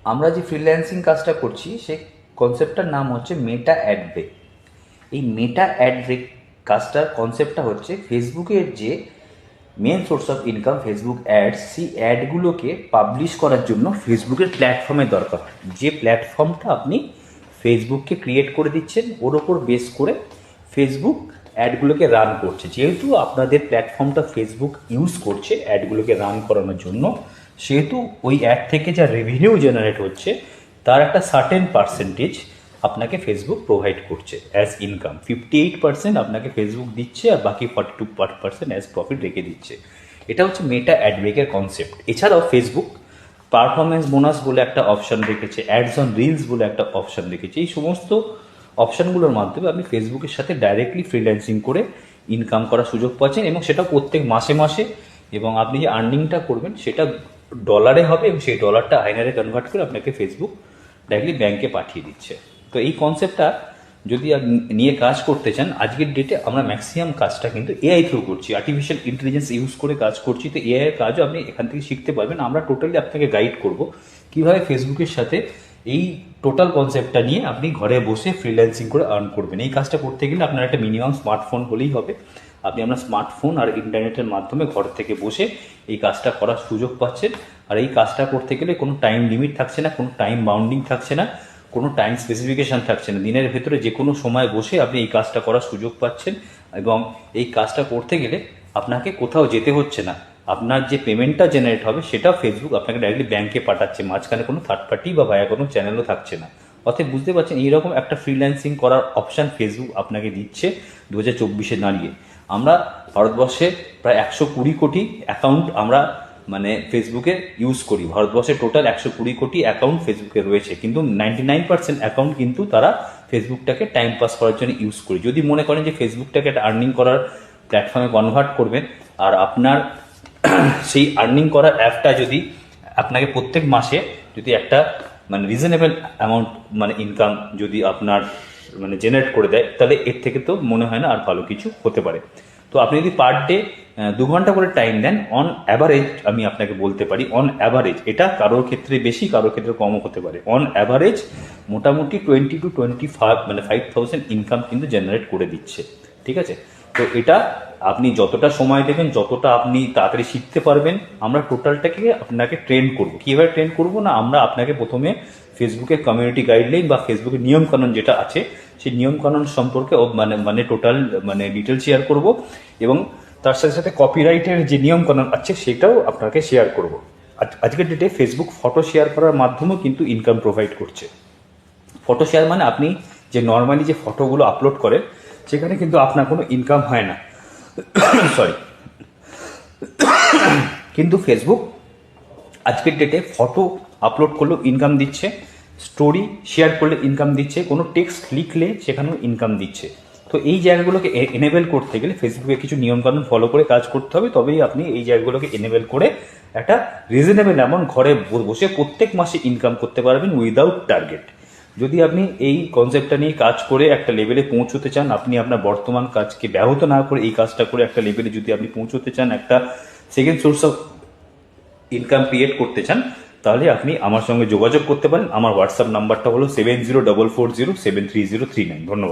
আমরা যে ফ্রিল্যান্সিং কাজটা করছি সেই কনসেপ্টটার নাম হচ্ছে মেটা অ্যাড ব্রেক। এই মেটা অ্যাড ব্রেক কাজটার কনসেপ্টটা হচ্ছে ফেসবুকের যে main source of income Facebook ads, সেই অ্যাডগুলোকে পাবলিশ করার জন্য ফেসবুকের প্ল্যাটফর্মের দরকার। যে প্ল্যাটফর্মটা আপনি ফেসবুককে ক্রিয়েট করে দিচ্ছেন, ওর ওপর বেস করে ফেসবুক অ্যাডগুলোকে রান করছে। যেহেতু আপনাদের প্ল্যাটফর্মটা ফেসবুক ইউজ করছে অ্যাডগুলোকে রান করানোর জন্য, সেহেতু ওই অ্যাড থেকে যা রেভিনিউ জেনারেট হচ্ছে তার একটা সার্টেন পার্সেন্টেজ আপনাকে ফেসবুক প্রোভাইড করছে অ্যাজ ইনকাম। 58% আপনাকে ফেসবুক দিচ্ছে আর বাকি 42% অ্যাজ প্রফিট রেখে দিচ্ছে। এটা হচ্ছে মেটা অ্যাড ব্রেকের কনসেপ্ট। এছাড়াও ফেসবুক পারফরমেন্স বোনাস বলে একটা অপশান রেখেছে, অ্যাডস অন রিলস বলে একটা অপশান রেখেছে। এই সমস্ত অপশানগুলোর মাধ্যমে আপনি ফেসবুকের সাথে ডাইরেক্টলি ফ্রিল্যান্সিং করে ইনকাম করার সুযোগ পাচ্ছেন, এবং সেটা প্রত্যেক মাসে মাসে, এবং আপনি যে আর্নিংটা করবেন সেটা ডলারে হবে, এবং সেই ডলারটা আইনারে কনভার্ট করে আপনাকে ফেসবুক ডাইরেক্টলি ব্যাংকে পাঠিয়ে দিচ্ছে। তো এই কনসেপ্টটা যদি নিয়ে কাজ করতে চান, আজকের ডেটে আমরা ম্যাক্সিমাম কাজটা কিন্তু এআই থ্রু করছি, আর্টিফিশিয়াল ইন্টেলিজেন্স ইউজ করে কাজ করছি। তো এআই এর কাজও আপনি এখান থেকে শিখতে পারবেন। আমরা টোটালি আপনাকে গাইড করব কীভাবে ফেসবুকের সাথে এই টোটাল কনসেপ্টটা নিয়ে আপনি ঘরে বসে ফ্রিল্যান্সিং করে আর্ন করবেন। এই কাজটা করতে গেলে আপনার একটা মিনিমাম স্মার্টফোন হলেই হবে। আপনি আপনার স্মার্টফোন আর ইন্টারনেটের মাধ্যমে ঘর থেকে বসে এই কাজটা করার সুযোগ পাচ্ছেন। আর এই কাজটা করতে গেলে কোনো টাইম লিমিট থাকছে না, কোনো টাইম বাউন্ডিং থাকছে না, কোনো টাইম স্পেসিফিকেশান থাকছে না। দিনের ভেতরে যে কোনো সময় বসে আপনি এই কাজটা করার সুযোগ পাচ্ছেন, এবং এই কাজটা করতে গেলে আপনাকে কোথাও যেতে হচ্ছে না। আপনার যে পেমেন্টটা জেনারেট হবে সেটাও ফেসবুক আপনাকে ডাইরেক্টলি ব্যাংকে পাঠাচ্ছে, মাঝখানে কোনো থার্ড পার্টি বা ভায়া কোনো চ্যানেলও থাকছে না। অতএব বুঝতে পারছেন এইরকম একটা ফ্রিল্যান্সিং করার অপশান ফেসবুক আপনাকে দিচ্ছে 2024-এ দাঁড়িয়ে। আমরা ভারতবর্ষে প্রায় 120 কোটি অ্যাকাউন্ট আমরা ফেসবুকে ইউজ করি। ভারতবর্ষে টোটাল 120 কোটি অ্যাকাউন্ট ফেসবুকে রয়েছে, কিন্তু 99% অ্যাকাউন্ট কিন্তু তারা ফেসবুকটাকে টাইম পাস করার জন্য ইউজ করি। যদি মনে করেন যে ফেসবুকটাকে একটা আর্নিং করার প্ল্যাটফর্মে কনভার্ট করবেন, আর আপনার সেই আর্নিং করার অ্যাপটা যদি আপনাকে প্রত্যেক মাসে যদি একটা রিজনেবল অ্যামাউন্ট ইনকাম যদি আপনার জেনারেট করে দেয়, তাহলে এর থেকে তো মনে হয় না আর ভালো কিছু হতে পারে। তো আপনি যদি পার ডে 2 ঘন্টা করে টাইম দেন, অন অ্যাভারেজ আমি আপনাকে বলতে পারি, অন অ্যাভারেজ এটা কারোর ক্ষেত্রে বেশি কারোর ক্ষেত্রে কমও হতে পারে, অন অ্যাভারেজ মোটামুটি 20 to 25 5,000 ইনকাম কিন্তু জেনারেট করে দিচ্ছে। ঠিক আছে? তো এটা আপনি যতটা সময় দেবেন, যতটা আপনি তাড়াতাড়ি শিখতে পারবেন, আমরা টোটালটাকে আপনাকে ট্রেন করব। কীভাবে ট্রেন করব না, আমরা আপনাকে প্রথমে ফেসবুকের কমিউনিটি গাইডলাইন বা ফেসবুকের নিয়মকানুন যেটা আছে সেই নিয়মকানুন সম্পর্কে টোটাল ডিটেল শেয়ার করব, এবং তার সাথে সাথে কপিরাইটের যে নিয়মকানুন আছে সেটাও আপনাকে শেয়ার করব। আজকের ডেটে ফেসবুক ফটো শেয়ার করার মাধ্যমেও কিন্তু ইনকাম প্রোভাইড করছে। ফটো শেয়ার আপনি যে নর্মালি যে ফটোগুলো আপলোড করেন সেখানে কিন্তু আপনার কোনো ইনকাম হয় না, সরি, কিন্তু ফেসবুক আজকের ডেটে ফটো আপলোড করলেও ইনকাম দিচ্ছে, স্টোরি শেয়ার করলে ইনকাম দিচ্ছে, কোনো টেক্সট লিখলে সেখানেও ইনকাম দিচ্ছে। তো এই জায়গাগুলোকে এনেবেল করতে গেলে ফেসবুকে কিছু নিয়মকানুন ফলো করে কাজ করতে হবে, তবেই আপনি এই জায়গাগুলোকে এনেবেল করে একটা রিজনেবল অ্যামাউন্ট ঘরে বসে প্রত্যেক মাসে ইনকাম করতে পারবেন উইদাউট টার্গেট। যদি আপনি এই কনসেপ্টটা নিয়ে কাজ করে একটা লেভেলে পৌঁছতে চান, আপনি আপনার বর্তমান কাজকে ব্যাহত না করে এই কাজটা করে একটা লেভেলে যদি আপনি পৌঁছতে চান, একটা second source of income create করতে চান, তাহলে আপনি আমার সঙ্গে যোগাযোগ করতে পারেন। আমার হোয়াটসঅ্যাপ নাম্বারটা হলো 7044073039। ধন্যবাদ।